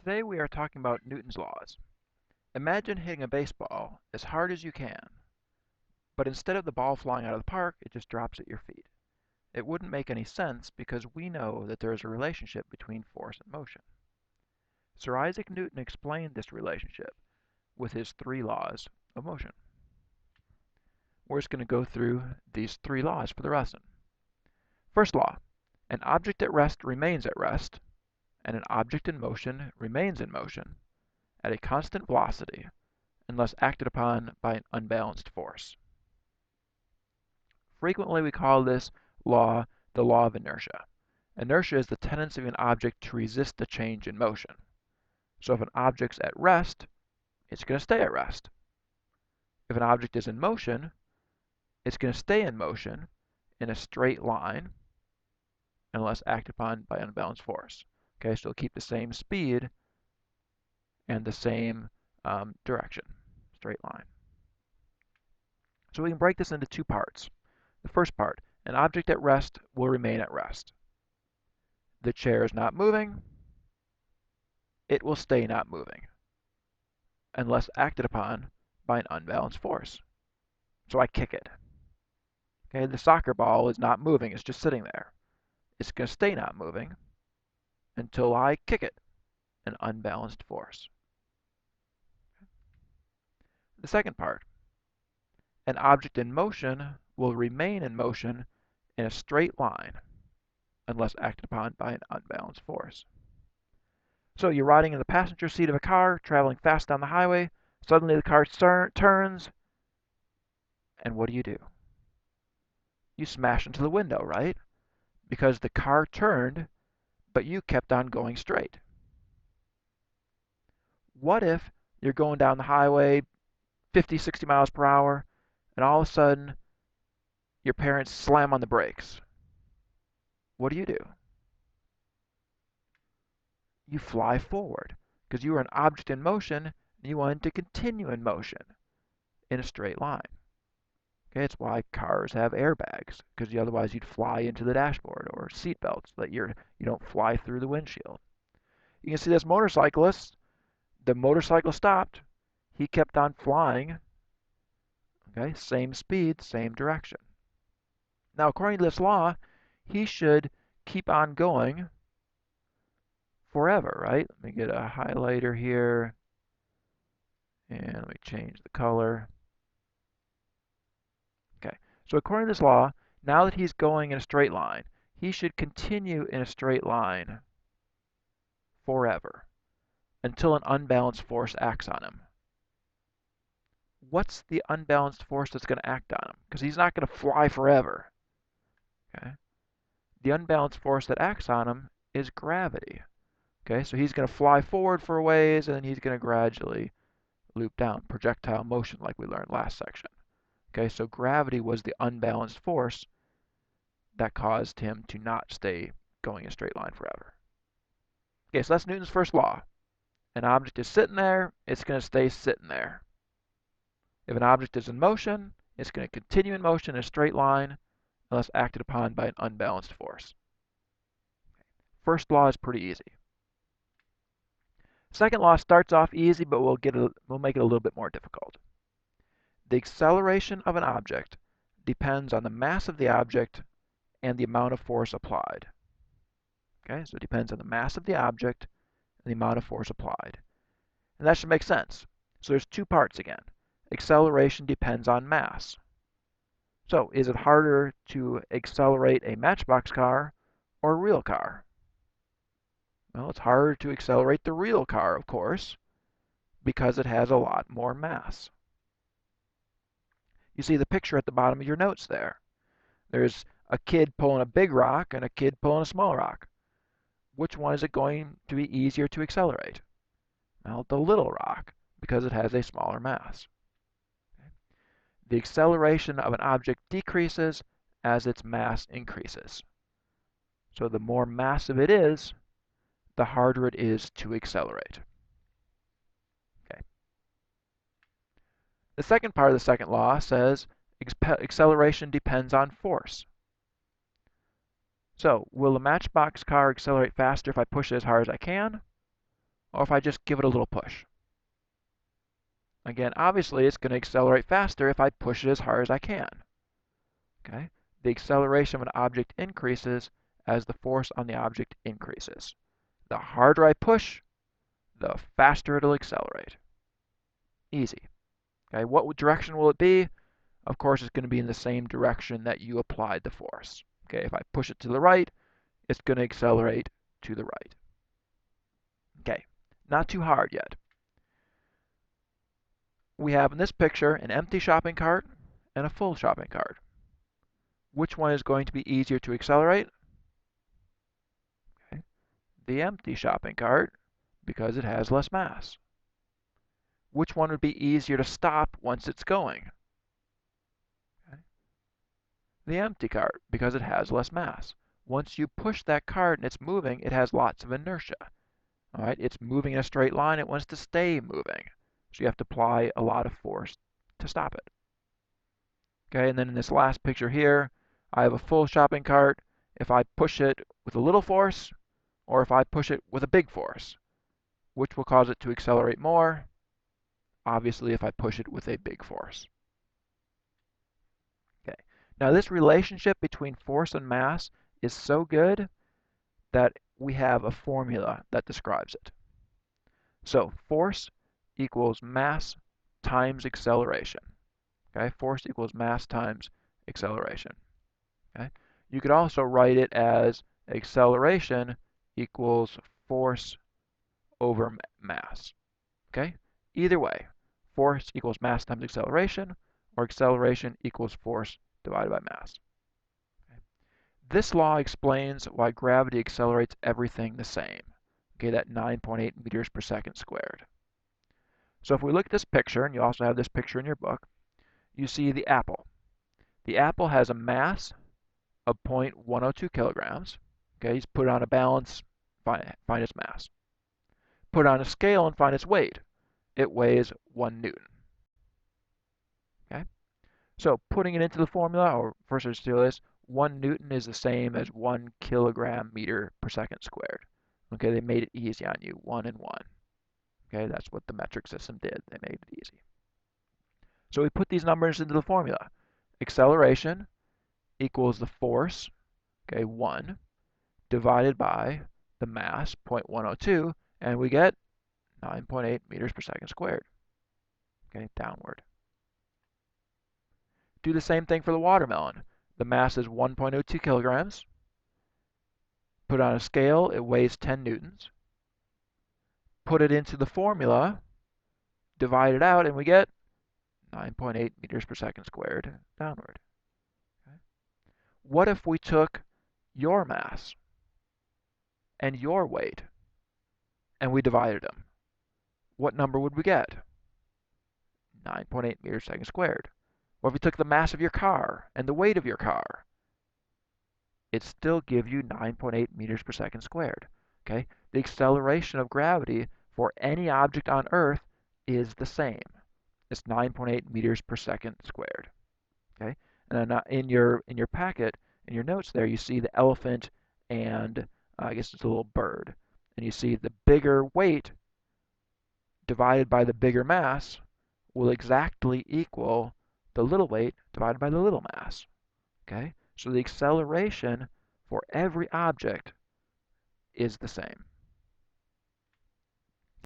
Today we are talking about Newton's laws. Imagine hitting a baseball as hard as you can, but instead of the ball flying out of the park, it just drops at your feet. It wouldn't make any sense because we know that there is a relationship between force and motion. Sir Isaac Newton explained this relationship with his three laws of motion. We're just going to go through these three laws for the lesson. First law, an object at rest remains at rest, and an object in motion remains in motion at a constant velocity unless acted upon by an unbalanced force. Frequently we call this law the law of inertia. Inertia is the tendency of an object to resist the change in motion. So if an object's at rest, it's going to stay at rest. If an object is in motion, it's going to stay in motion in a straight line unless acted upon by unbalanced force. Okay, so it'll keep the same speed and the same direction, straight line. So we can break this into two parts. The first part, an object at rest will remain at rest. The chair is not moving, it will stay not moving unless acted upon by an unbalanced force. So I kick it. Okay, the soccer ball is not moving, it's just sitting there. It's going to stay not moving until I kick it, an unbalanced force. The second part, an object in motion will remain in motion in a straight line unless acted upon by an unbalanced force. So you're riding in the passenger seat of a car, traveling fast down the highway. Suddenly the car turns, and what do? You smash into the window, right? Because the car turned, but you kept on going straight. What if you're going down the highway 50, 60 miles per hour, and all of a sudden your parents slam on the brakes? What do? You fly forward because you were an object in motion and you wanted to continue in motion in a straight line. Okay, it's why cars have airbags, because otherwise you'd fly into the dashboard, or seat belts so that you don't fly through the windshield. You can see this motorcyclist, the motorcycle stopped, he kept on flying, okay, same speed, same direction. Now according to this law, he should keep on going forever, right? Let me get a highlighter here, and let me change the color. Okay, so according to this law, now that he's going in a straight line, he should continue in a straight line forever until an unbalanced force acts on him. What's the unbalanced force that's going to act on him? Because he's not going to fly forever. Okay, the unbalanced force that acts on him is gravity. Okay, so he's going to fly forward for a ways, and then he's going to gradually loop down, projectile motion like we learned last section. Okay, so gravity was the unbalanced force that caused him to not stay going in a straight line forever. Okay, so that's Newton's first law. An object is sitting there, it's going to stay sitting there. If an object is in motion, it's going to continue in motion in a straight line unless acted upon by an unbalanced force. First law is pretty easy. Second law starts off easy, but we'll make it a little bit more difficult. The acceleration of an object depends on the mass of the object and the amount of force applied. Okay, so it depends on the mass of the object and the amount of force applied. And that should make sense. So there's two parts again. Acceleration depends on mass. So is it harder to accelerate a matchbox car or a real car? Well, it's harder to accelerate the real car, of course, because it has a lot more mass. You see the picture at the bottom of your notes there. There's a kid pulling a big rock and a kid pulling a small rock. Which one is it going to be easier to accelerate? Well, the little rock, because it has a smaller mass. Okay. The acceleration of an object decreases as its mass increases. So the more massive it is, the harder it is to accelerate. Okay. The second part of the second law says acceleration depends on force. So will the matchbox car accelerate faster if I push it as hard as I can? or if I just give it a little push. Again, obviously it's going to accelerate faster if I push it as hard as I can. Okay? The acceleration of an object increases as the force on the object increases. The harder I push, the faster it'll accelerate. Easy. Okay? What direction will it be? Of course, it's going to be in the same direction that you applied the force. Okay? If I push it to the right, it's going to accelerate to the right. Okay, not too hard yet. We have in this picture an empty shopping cart and a full shopping cart. Which one is going to be easier to accelerate? Okay. The empty shopping cart, because it has less mass. Which one would be easier to stop once it's going? Okay. The empty cart, because it has less mass. Once you push that cart and it's moving, it has lots of inertia. All right, it's moving in a straight line. It wants to stay moving. So you have to apply a lot of force to stop it. Okay, and then in this last picture here, I have a full shopping cart. If I push it with a little force, or if I push it with a big force, which will cause it to accelerate more? Obviously, if I push it with a big force. Okay, now this relationship between force and mass is so good that we have a formula that describes it. So force equals mass times acceleration. Okay, force equals mass times acceleration. Okay, you could also write it as acceleration equals force over mass. Okay, either way, force equals mass times acceleration, or acceleration equals force divided by mass. Okay. This law explains why gravity accelerates everything the same. Okay, that 9.8 meters per second squared. So if we look at this picture, and you also have this picture in your book, you see the apple. The apple has a mass of 0.102 kilograms. Okay, just put it on a balance, find its mass. Put it on a scale and find its weight. It weighs 1 Newton. Okay, so putting it into the formula, or first let's do this, 1 Newton is the same as 1 kilogram meter per second squared. Okay, they made it easy on you, 1 and 1. Okay, that's what the metric system did. They made it easy. So we put these numbers into the formula. Acceleration equals the force, okay, 1, divided by the mass, 0.102, and we get 9.8 meters per second squared. Okay, downward. Do the same thing for the watermelon. The mass is 1.02 kilograms. Put it on a scale, it weighs 10 newtons. Put it into the formula, divide it out, and we get 9.8 meters per second squared downward. Okay. What if we took your mass and your weight and we divided them? What number would we get? 9.8 meters per second squared. Or if we took the mass of your car and the weight of your car, it still gives you 9.8 meters per second squared. Okay? The acceleration of gravity for any object on Earth is the same. It's 9.8 meters per second squared. Okay? And then in your packet, in your notes there, you see the elephant and I guess it's a little bird. And you see the bigger weight divided by the bigger mass will exactly equal the little weight divided by the little mass. Okay? So the acceleration for every object is the same.